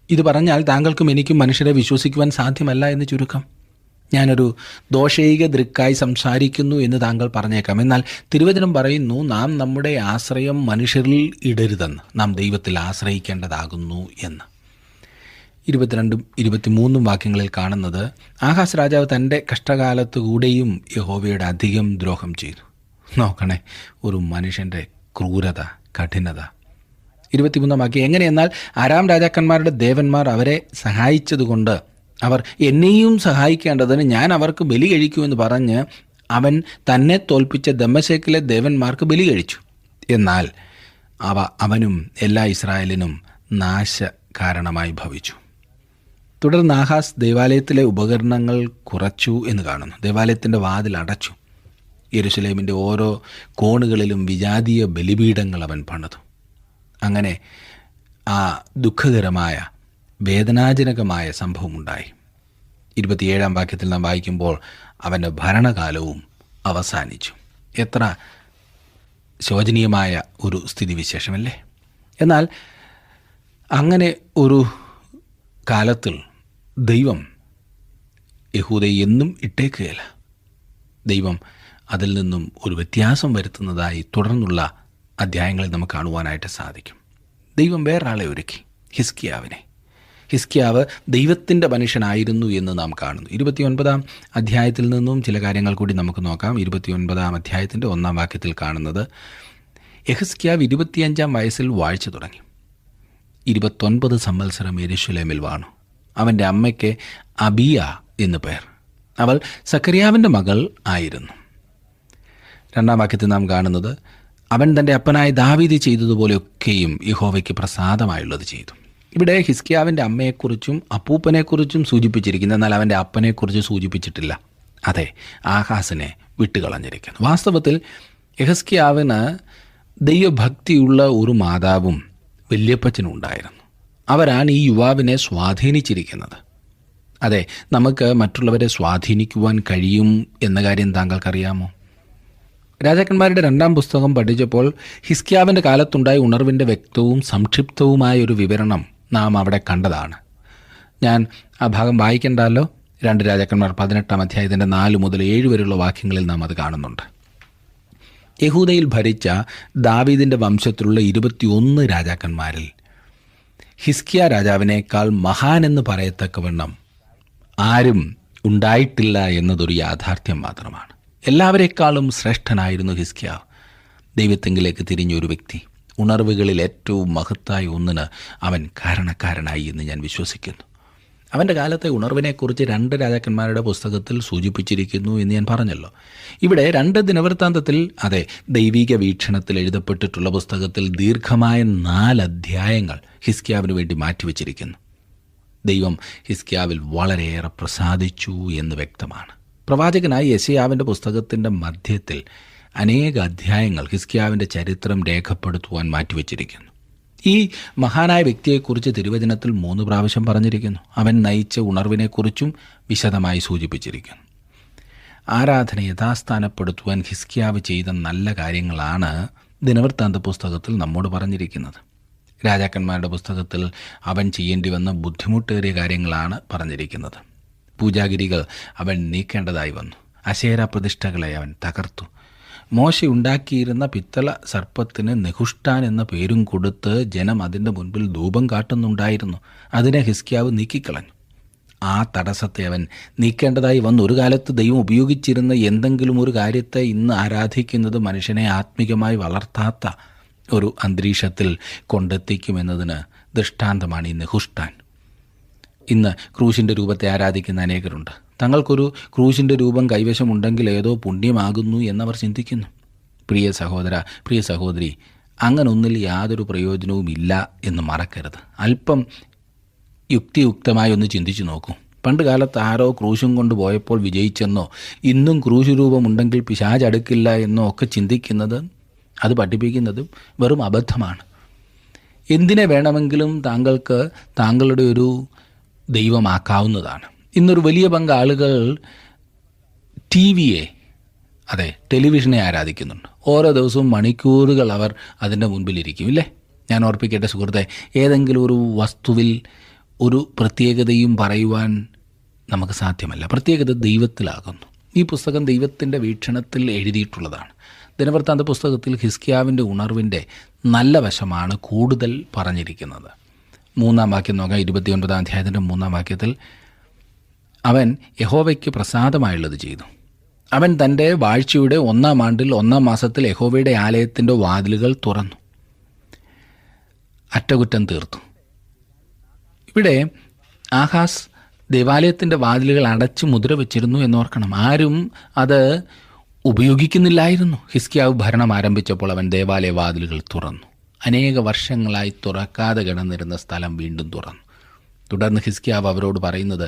ഇത് പറഞ്ഞാൽ താങ്കൾക്കും എനിക്കും മനുഷ്യരെ വിശ്വസിക്കുവാൻ സാധ്യമല്ല എന്ന് ചുരുക്കം. ഞാനൊരു ദോഷൈക ദൃക്കായി സംസാരിക്കുന്നു എന്ന് താങ്കൾ പറഞ്ഞേക്കാം. എന്നാൽ തിരുവചനം പറയുന്നു, നാം നമ്മുടെ ആശ്രയം മനുഷ്യരിൽ ഇടരുതെന്ന്, നാം ദൈവത്തിൽ ആശ്രയിക്കേണ്ടതാകുന്നു എന്ന്. 22-23 വാക്യങ്ങളിൽ കാണുന്നത്, ആഹാസ് രാജാവ് തൻ്റെ കഷ്ടകാലത്ത് കൂടെയും യഹോവയുടെ അധികം ദ്രോഹം ചെയ്തു. നോക്കണേ, ഒരു മനുഷ്യൻ്റെ ക്രൂരത, കഠിനത. 23 വാക്യം, എങ്ങനെയെന്നാൽ ആരാം രാജാക്കന്മാരുടെ ദേവന്മാർ അവരെ സഹായിച്ചതുകൊണ്ട് അവർ എന്നെയും സഹായിക്കേണ്ടതിന് ഞാൻ അവർക്ക് ബലി കഴിക്കുമെന്ന് പറഞ്ഞ് അവൻ തന്നെ തോൽപ്പിച്ച ദമ്മശേക്കിലെ ദേവന്മാർക്ക് ബലി കഴിച്ചു. എന്നാൽ അവ അവനും എല്ലാ ഇസ്രായേലിനും നാശ കാരണമായി ഭവിച്ചു. തുടർന്ന് ആഹാസ് ദേവാലയത്തിലെ ഉപകരണങ്ങൾ കുറച്ചു എന്ന് കാണുന്നു. ദേവാലയത്തിൻ്റെ വാതിൽ അടച്ചു. യെരുശലേമിൻ്റെ ഓരോ കോണുകളിലും വിജാതീയ ബലിപീഠങ്ങൾ അവൻ പണിതു. അങ്ങനെ ആ ദുഃഖകരമായ വേദനാജനകമായ സംഭവമുണ്ടായി. 27 വാക്യത്തിൽ നാം വായിക്കുമ്പോൾ അവൻ്റെ ഭരണകാലവും അവസാനിച്ചു. എത്ര ശോചനീയമായ ഒരു സ്ഥിതിവിശേഷമല്ലേ. എന്നാൽ അങ്ങനെ ഒരു കാലത്തിൽ ദൈവം യഹൂദയെ എന്നും ഇട്ടേക്കുകയില്ല. ദൈവം അതിൽ നിന്നും ഒരു വ്യത്യാസം വരുത്തുന്നതായി തുടർന്നുള്ള അധ്യായങ്ങളിൽ നമുക്ക് കാണുവാനായിട്ട് സാധിക്കും. ദൈവം വേറൊരാളെ ഒരുക്കി, ഹിസ്കിയാവിനെ. ഹിസ്കിയാവ് ദൈവത്തിൻ്റെ മനുഷ്യനായിരുന്നു എന്ന് നാം കാണുന്നു. 29 അധ്യായത്തിൽ നിന്നും ചില കാര്യങ്ങൾ കൂടി നമുക്ക് നോക്കാം. 29 അധ്യായത്തിൻ്റെ 1 വാക്യത്തിൽ കാണുന്നത്, യെഹിസ്കിയാവ് 25 വയസ്സിൽ വാഴ്ച തുടങ്ങി. 29 സംവത്സരം യെരുശലേമിൽ വാണു. അവൻ്റെ അമ്മയ്ക്ക് അബിയ എന്നു പേർ. അവൾ സക്കറിയാവിൻ്റെ മകൾ ആയിരുന്നു. 2 വാക്യത്തിൽ നാം കാണുന്നത്, അവൻ തൻ്റെ അപ്പനായ ദാവീദ് ചെയ്തതുപോലെയൊക്കെയും യഹോവയ്ക്ക് പ്രസാദമായുള്ളത് ചെയ്തു. ഇവിടെ ഹിസ്കിയാവിൻ്റെ അമ്മയെക്കുറിച്ചും അപ്പൂപ്പനെക്കുറിച്ചും സൂചിപ്പിച്ചിരിക്കുന്നു. എന്നാൽ അവൻ്റെ അപ്പനെക്കുറിച്ച് സൂചിപ്പിച്ചിട്ടില്ല. അതെ, ആഹാസിനെ വിട്ടുകളഞ്ഞിരിക്കുന്നു. വാസ്തവത്തിൽ യെഹിസ്കിയാവിന് ദൈവഭക്തിയുള്ള ഒരു മാതാവും വല്യപ്പച്ചനും ഉണ്ടായിരുന്നു. അവരാണ് ഈ യുവാവിനെ സ്വാധീനിച്ചിരിക്കുന്നത്. അതെ, നമുക്ക് മറ്റുള്ളവരെ സ്വാധീനിക്കുവാൻ കഴിയും എന്ന കാര്യം താങ്കൾക്കറിയാമോ? രാജാക്കന്മാരുടെ 2 പുസ്തകം പഠിച്ചപ്പോൾ ഹിസ്കിയാവിൻ്റെ കാലത്തുണ്ടായ ഉണർവിൻ്റെ വ്യക്തവും സംക്ഷിപ്തവുമായ ഒരു വിവരണം നാം അവിടെ കണ്ടതാണ്. ഞാൻ ആ ഭാഗം വായിക്കേണ്ടല്ലോ. 2 രാജാക്കന്മാർ 18 അധ്യായത്തിൻ്റെ 4 മുതൽ 7 വരെയുള്ള വാക്യങ്ങളിൽ നാം അത് കാണുന്നുണ്ട്. യഹൂദയിൽ ഭരിച്ച ദാവീദിൻ്റെ വംശത്തിലുള്ള 21 രാജാക്കന്മാരിൽ ഹിസ്കിയ രാജാവിനേക്കാൾ മഹാനെന്ന് പറയത്തക്കവണ്ണം ആരും ഉണ്ടായിട്ടില്ല എന്നതൊരു യാഥാർത്ഥ്യം മാത്രമാണ്. എല്ലാവരെക്കാളും ശ്രേഷ്ഠനായിരുന്നു ഹിസ്കിയാവ്. ദൈവത്തെങ്കിലേക്ക് തിരിഞ്ഞൊരു വ്യക്തി. ഉണർവുകളിൽ ഏറ്റവും മഹത്തായ ഒന്നിന് അവൻ കാരണക്കാരനായി എന്ന് ഞാൻ വിശ്വസിക്കുന്നു. അവൻ്റെ കാലത്തെ ഉണർവിനെക്കുറിച്ച് 2 രാജാക്കന്മാരുടെ പുസ്തകത്തിൽ സൂചിപ്പിച്ചിരിക്കുന്നു എന്ന് ഞാൻ പറഞ്ഞല്ലോ. ഇവിടെ 2 ദിനവൃത്താന്തത്തിൽ, അതെ, ദൈവിക വീക്ഷണത്തിൽ എഴുതപ്പെട്ടിട്ടുള്ള പുസ്തകത്തിൽ ദീർഘമായ 4 അധ്യായങ്ങൾ ഹിസ്കിയാവിന് വേണ്ടി മാറ്റിവെച്ചിരിക്കുന്നു. ദൈവം ഹിസ്കിയാവിൽ വളരെയേറെ പ്രസാദിച്ചു എന്ന് വ്യക്തമാണ്. പ്രവാചകനായി യെശയ്യാവിൻ്റെ പുസ്തകത്തിൻ്റെ മധ്യത്തിൽ അനേക അധ്യായങ്ങൾ ഹിസ്കിയാവിൻ്റെ ചരിത്രം രേഖപ്പെടുത്തുവാൻ മാറ്റിവെച്ചിരിക്കുന്നു. ഈ മഹാനായ വ്യക്തിയെക്കുറിച്ച് തിരുവചനത്തിൽ 3 പ്രാവശ്യം പറഞ്ഞിരിക്കുന്നു. അവൻ നയിച്ച ഉണർവിനെക്കുറിച്ചും വിശദമായി സൂചിപ്പിച്ചിരിക്കുന്നു. ആരാധന യഥാസ്ഥാനപ്പെടുത്തുവാൻ ഹിസ്കിയാവ് ചെയ്ത നല്ല കാര്യങ്ങളാണ് ദിനവൃത്താന്ത പുസ്തകത്തിൽ നമ്മോട് പറഞ്ഞിരിക്കുന്നത്. രാജാക്കന്മാരുടെ പുസ്തകത്തിൽ അവൻ ചെയ്യേണ്ടി വന്ന ബുദ്ധിമുട്ടേറിയ കാര്യങ്ങളാണ് പറഞ്ഞിരിക്കുന്നത്. പൂജാഗിരികൾ അവൻ നീക്കേണ്ടതായി വന്നു. അശേര പ്രതിഷ്ഠകളെ അവൻ തകർത്തു. മോശ ഉണ്ടാക്കിയിരുന്ന പിത്തള സർപ്പത്തിന് നെഹുഷ്ടാൻ എന്ന പേരും കൊടുത്ത് ജനം അതിൻ്റെ മുൻപിൽ ധൂപം കാട്ടുന്നുണ്ടായിരുന്നു. അതിനെ ഹിസ്കിയാവ് നീക്കിക്കളഞ്ഞു. ആ തടസ്സത്തെ അവൻ നീക്കേണ്ടതായി വന്നു. ഒരു കാലത്ത് ദൈവം ഉപയോഗിച്ചിരുന്ന എന്തെങ്കിലും ഒരു കാര്യത്തെ ഇന്ന് ആരാധിക്കുന്നത് മനുഷ്യനെ ആത്മീകമായി വളർത്താത്ത ഒരു അന്തരീക്ഷത്തിൽ കൊണ്ടെത്തിക്കുമെന്നതിന് ദൃഷ്ടാന്തമാണ് ഈ നെഹുഷ്ടാൻ. ഇന്ന് ക്രൂശിൻ്റെ രൂപത്തെ ആരാധിക്കുന്ന അനേകരുണ്ട്. തങ്ങൾക്കൊരു ക്രൂശിൻ്റെ രൂപം കൈവശമുണ്ടെങ്കിൽ ഏതോ പുണ്യമാകുന്നു എന്നവർ ചിന്തിക്കുന്നു. പ്രിയ സഹോദര, പ്രിയ സഹോദരി, അങ്ങനൊന്നിൽ യാതൊരു പ്രയോജനവും ഇല്ല എന്ന് മറക്കരുത്. അല്പം യുക്തിയുക്തമായി ഒന്ന് ചിന്തിച്ചു നോക്കൂ. പണ്ട് കാലത്ത് ആരോ ക്രൂശും കൊണ്ട് പോയപ്പോൾ വിജയിച്ചെന്നോ ഇന്നും ക്രൂശ് രൂപമുണ്ടെങ്കിൽ പിശാച് അടുക്കില്ല എന്നോ ഒക്കെ ചിന്തിക്കുന്നത്, അത് പഠിപ്പിക്കുന്നതും വെറും അബദ്ധമാണ്. എന്തിനെ വേണമെങ്കിലും താങ്കൾക്ക് താങ്കളുടെ ഒരു ദൈവമാക്കാവുന്നതാണ്. ഇന്നൊരു വലിയ പങ്ക് ആളുകൾ ടിവിയെ, അതെ, ടെലിവിഷനെ ആരാധിക്കുന്നുണ്ട്. ഓരോ ദിവസവും മണിക്കൂറുകൾ അവർ അതിൻ്റെ മുൻപിലിരിക്കും, ഇല്ലേ? ഞാൻ ഓർപ്പിക്കട്ടെ സുഹൃത്തെ, ഏതെങ്കിലും ഒരു വസ്തുവിൽ ഒരു പ്രത്യേകതയും പറയുവാൻ നമുക്ക് സാധ്യമല്ല. പ്രത്യേകത ദൈവത്തിലാകുന്നു. ഈ പുസ്തകം ദൈവത്തിൻ്റെ വീക്ഷണത്തിൽ എഴുതിയിട്ടുള്ളതാണ്. ദിനവൃത്താന്ത പുസ്തകത്തിൽ ഹിസ്കിയാവിൻ്റെ ഉണർവിൻ്റെ നല്ല വശമാണ് കൂടുതൽ പറഞ്ഞിരിക്കുന്നത്. 3-ാം വാക്യം നോക്കാം. 29-ാം അധ്യായത്തിൻ്റെ 3-ാം വാക്യത്തിൽ അവൻ യഹോവയ്ക്ക് പ്രസാദമായുള്ളത് ചെയ്തു. അവൻ തൻ്റെ വാഴ്ചയുടെ 1-ാം ആണ്ടിൽ 1-ാം മാസത്തിൽ യഹോവയുടെ ആലയത്തിൻ്റെ വാതിലുകൾ തുറന്നു, അറ്റകുറ്റം തീർത്തു. ഇവിടെ ആഹാസ് ദേവാലയത്തിൻ്റെ വാതിലുകൾ അടച്ച് മുദ്ര വച്ചിരുന്നു എന്നോർക്കണം. ആരും അത് ഉപയോഗിക്കുന്നില്ലായിരുന്നു. ഹിസ്കിയാവ് ഭരണം ആരംഭിച്ചപ്പോൾ അവൻ ദേവാലയ വാതിലുകൾ തുറന്നു. അനേക വർഷങ്ങളായി തുറക്കാതെ കിടന്നിരുന്ന സ്ഥലം വീണ്ടും തുറന്നു. തുടർന്ന് ഹിസ്കിയാവ് അവരോട് പറയുന്നത്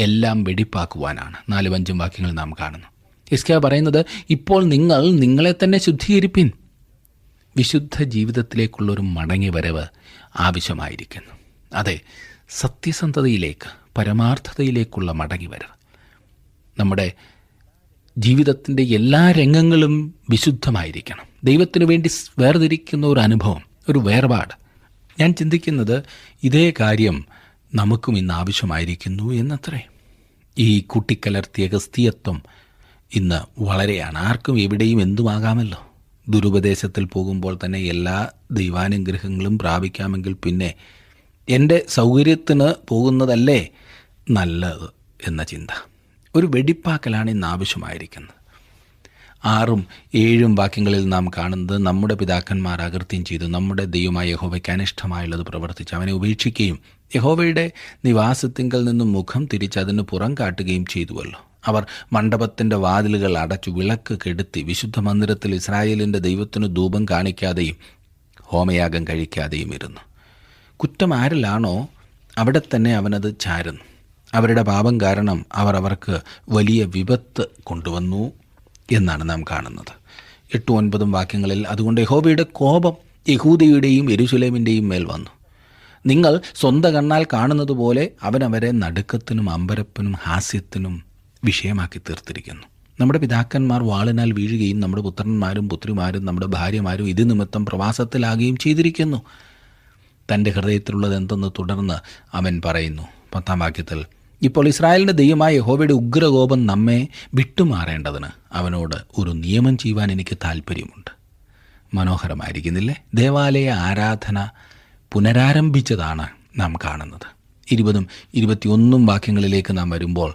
എല്ലാം വെടിപ്പാക്കുവാനാണ്. 4-5 വാക്യങ്ങൾ നാം കാണുന്നു. ഹിസ്കിയാവ് പറയുന്നത്, ഇപ്പോൾ നിങ്ങൾ നിങ്ങളെ തന്നെ ശുദ്ധീകരിപ്പിൻ. വിശുദ്ധ ജീവിതത്തിലേക്കുള്ളൊരു മടങ്ങി വരവ് ആവശ്യമായിരിക്കുന്നു. അതെ, സത്യസന്ധതയിലേക്ക്, പരമാർത്ഥതയിലേക്കുള്ള മടങ്ങി വരവ്. നമ്മുടെ ജീവിതത്തിൻ്റെ എല്ലാ രംഗങ്ങളും വിശുദ്ധമായിരിക്കണം. ദൈവത്തിന് വേണ്ടി വേർതിരിക്കുന്ന ഒരു അനുഭവം, ഒരു വേർപാട്. ഞാൻ ചിന്തിക്കുന്നത് ഇതേ കാര്യം നമുക്കും ഇന്ന് ആവശ്യമായിരിക്കുന്നു എന്നത്രേ. ഈ കൂട്ടിക്കലർത്തിയ ക്രിസ്തീയത്വം ഇന്ന് വളരെയാണ്. ആർക്കും എവിടെയും എന്തുമാകാമല്ലോ. ദുരുപദേശത്തിൽ പോകുമ്പോൾ തന്നെ എല്ലാ ദൈവാനുഗ്രഹങ്ങളും പ്രാപിക്കാമെങ്കിൽ പിന്നെ എൻ്റെ സൗകര്യത്തിന് പോകുന്നതല്ലേ നല്ലത് എന്ന ചിന്ത. ഒരു വെടിപ്പാക്കലാണ് ഇന്ന് ആവശ്യമായിരിക്കുന്നത്. 6-7 വാക്യങ്ങളിൽ നാം കാണുന്നത്, നമ്മുടെ പിതാക്കന്മാർ അകൃത്യം ചെയ്തു, നമ്മുടെ ദൈവമായ യഹോവയ്ക്ക് അനിഷ്ടമായുള്ളത് പ്രവർത്തിച്ച് അവനെ ഉപേക്ഷിക്കുകയും യഹോവയുടെ നിവാസത്തിങ്കൽ നിന്നും മുഖം തിരിച്ച് അതിന് പുറം കാട്ടുകയും ചെയ്തുവല്ലോ. അവർ മണ്ഡപത്തിൻ്റെ വാതിലുകൾ അടച്ചു, വിളക്ക് കെടുത്തി, വിശുദ്ധ മന്ദിരത്തിൽ ഇസ്രായേലിൻ്റെ ദൈവത്തിന് ധൂപം കാണിക്കാതെയും ഹോമയാഗം കഴിക്കാതെയും ഇരുന്നു. കുറ്റം ആരിലാണോ അവിടെ തന്നെ അവനത് ചാരുന്നു. അവരുടെ പാപം കാരണം അവർ അവർക്ക് വലിയ വിപത്ത് കൊണ്ടുവന്നു എന്നാണ് നാം കാണുന്നത്. 8-9 വാക്യങ്ങളിൽ, അതുകൊണ്ട് യഹോവയുടെ കോപം യഹൂദയുടെയും യെരൂശലേമിൻ്റെയും മേൽ വന്നു. നിങ്ങൾ സ്വന്തം കണ്ണാൽ കാണുന്നത് പോലെ അവൻ അവരെ നടുക്കത്തിനും അമ്പരപ്പിനും ഹാസ്യത്തിനും വിഷയമാക്കി തീർത്തിരിക്കുന്നു. നമ്മുടെ പിതാക്കന്മാർ വാളിനാൽ വീഴുകയും നമ്മുടെ പുത്രന്മാരും പുത്രിമാരും നമ്മുടെ ഭാര്യമാരും ഇത് നിമിത്തം പ്രവാസത്തിലാകുകയും ചെയ്തിരിക്കുന്നു. തൻ്റെ ഹൃദയത്തിലുള്ളത് എന്തെന്ന് തുടർന്ന് അവൻ പറയുന്നു 10-ാം വാക്യത്തിൽ, ഇപ്പോൾ ഇസ്രായേലിൻ്റെ ദൈവമായ യഹോവയുടെ ഉഗ്രകോപം നമ്മെ വിട്ടുമാറേണ്ടതിന് അവനോട് ഒരു നിയമം ചെയ്യുവാൻ എനിക്ക് താല്പര്യമുണ്ട്. മനോഹരമായിരിക്കുന്നില്ലേ? ദേവാലയ ആരാധന പുനരാരംഭിച്ചതാണ് നാം കാണുന്നത്. 20-21 വാക്യങ്ങളിലേക്ക് നാം വരുമ്പോൾ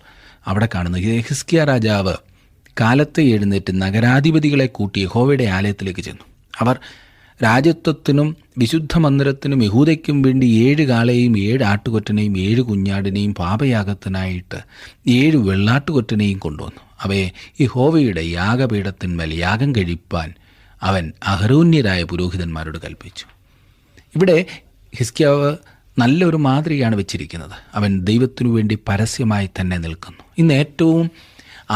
അവിടെ കാണുന്നത്, ഹിസ്കിയ രാജാവ് കാലത്തെ എഴുന്നേറ്റ് നഗരാധിപതികളെ കൂട്ടി യഹോവയുടെ ആലയത്തിലേക്ക് ചെന്നു. അവർ രാജത്വത്തിനും വിശുദ്ധ മന്ദിരത്തിനും യഹൂദയ്ക്കും വേണ്ടി 7 കാളയെയും 7 ആട്ടുകൊറ്റനെയും 7 കുഞ്ഞാടിനെയും പാപയാഗത്തിനായിട്ട് 7 വെള്ളാട്ടുകൊറ്റനെയും കൊണ്ടുവന്നു. അവയെ യഹോവയുടെ യാഗപീഠത്തിന്മേൽ യാഗം കഴിപ്പാൻ അവൻ അഹരോന്യരായ പുരോഹിതന്മാരോട് കൽപ്പിച്ചു. ഇവിടെ ഹിസ്കിയാവ് നല്ലൊരു മാതൃകയാണ് വെച്ചിരിക്കുന്നത്. അവൻ ദൈവത്തിനു വേണ്ടി പരസ്യമായി തന്നെ നിൽക്കുന്നു. ഇന്ന് ഏറ്റവും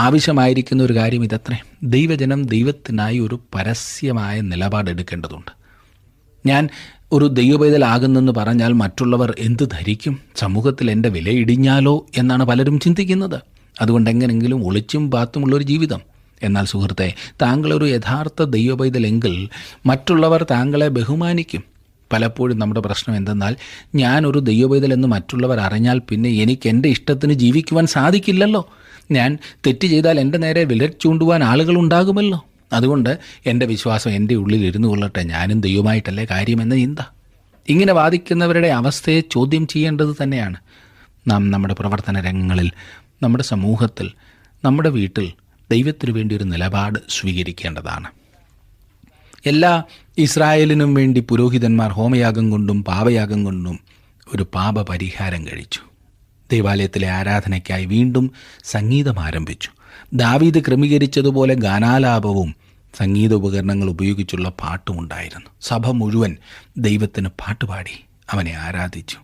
ആവശ്യമായിരിക്കുന്ന ഒരു കാര്യം ഇതത്രേ. ദൈവജനം ദൈവത്തിനായി ഒരു പരസ്യമായ നിലപാടെടുക്കേണ്ടതുണ്ട്. ഞാൻ ഒരു ദൈവപൈതലാകുന്നെന്ന് പറഞ്ഞാൽ മറ്റുള്ളവർ എന്ത് ധരിക്കും? സമൂഹത്തിൽ എൻ്റെ വില ഇടിഞ്ഞാലോ എന്നാണ് പലരും ചിന്തിക്കുന്നത്. അതുകൊണ്ട് എങ്ങനെങ്കിലും ഒളിച്ചും പാത്തുമുള്ളൊരു ജീവിതം. എന്നാൽ സുഹൃത്തെ, താങ്കളൊരു യഥാർത്ഥ ദൈവപൈതലെങ്കിൽ മറ്റുള്ളവർ താങ്കളെ ബഹുമാനിക്കും. പലപ്പോഴും നമ്മുടെ പ്രശ്നം എന്തെന്നാൽ, ഞാനൊരു ദൈവപൈതലെന്ന് മറ്റുള്ളവർ അറിഞ്ഞാൽ പിന്നെ എനിക്ക് എൻ്റെ ഇഷ്ടത്തിന് ജീവിക്കുവാൻ സാധിക്കില്ലല്ലോ. ഞാൻ തെറ്റ് ചെയ്താൽ എൻ്റെ നേരെ വിരൽ ചൂണ്ടുവാൻ ആളുകളുണ്ടാകുമല്ലോ. അതുകൊണ്ട് എൻ്റെ വിശ്വാസം എൻ്റെ ഉള്ളിൽ ഇരുന്നു കൊള്ളട്ടെ, ഞാനും ദൈവമായിട്ടല്ലേ കാര്യമെന്ന ചിന്ത. ഇങ്ങനെ വാദിക്കുന്നവരുടെ അവസ്ഥയെ ചോദ്യം ചെയ്യേണ്ടത് തന്നെയാണ്. നാം നമ്മുടെ പ്രവർത്തന രംഗങ്ങളിൽ, നമ്മുടെ സമൂഹത്തിൽ, നമ്മുടെ വീട്ടിൽ ദൈവത്തിനു വേണ്ടി ഒരു നിലപാട് സ്വീകരിക്കേണ്ടതാണ്. എല്ലാ ഇസ്രായേലിനും വേണ്ടി പുരോഹിതന്മാർ ഹോമയാഗം കൊണ്ടും പാപയാഗം കൊണ്ടും ഒരു പാപപരിഹാരം കഴിച്ചു. ദൈവാലയത്തിലെ ആരാധനയ്ക്കായി വീണ്ടും സംഗീതം ആരംഭിച്ചു. ദാവീദ് ക്രമീകരിച്ചതുപോലെ ഗാനാലാപവും സംഗീത ഉപകരണങ്ങൾ ഉപയോഗിച്ചുള്ള പാട്ടുമുണ്ടായിരുന്നു. സഭ മുഴുവൻ ദൈവത്തിന് പാട്ടുപാടി അവനെ ആരാധിച്ചു.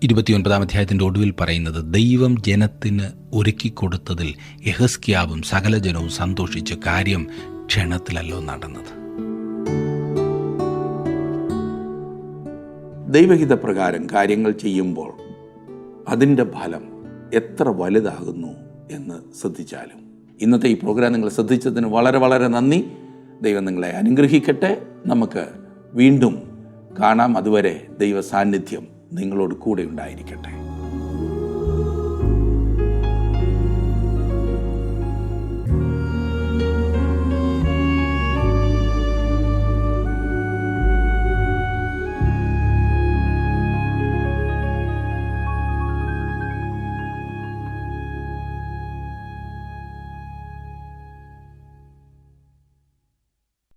29-ാം അധ്യായത്തിൻ്റെ ഒടുവിൽ പറയുന്നത്, ദൈവം ജനത്തിന് ഒരുക്കിക്കൊടുത്തതിൽ യെഹിസ്കിയാവും സകല ജനവും സന്തോഷിച്ച്, കാര്യം ക്ഷണത്തിലല്ലോ നടന്നത്.
ദൈവഹിതപ്രകാരം കാര്യങ്ങൾ ചെയ്യുമ്പോൾ അതിൻ്റെ ഫലം എത്ര വലുതാകുന്നു എന്ന് ശ്രദ്ധിച്ചാലും. ഇന്നത്തെ ഈ പ്രോഗ്രാം നിങ്ങൾ ശ്രദ്ധിച്ചതിന് വളരെ വളരെ നന്ദി. ദൈവം നിങ്ങളെ അനുഗ്രഹിക്കട്ടെ. നമുക്ക് വീണ്ടും കാണാം. അതുവരെ ദൈവ സാന്നിധ്യം നിങ്ങളോട് കൂടെ ഉണ്ടായിരിക്കട്ടെ.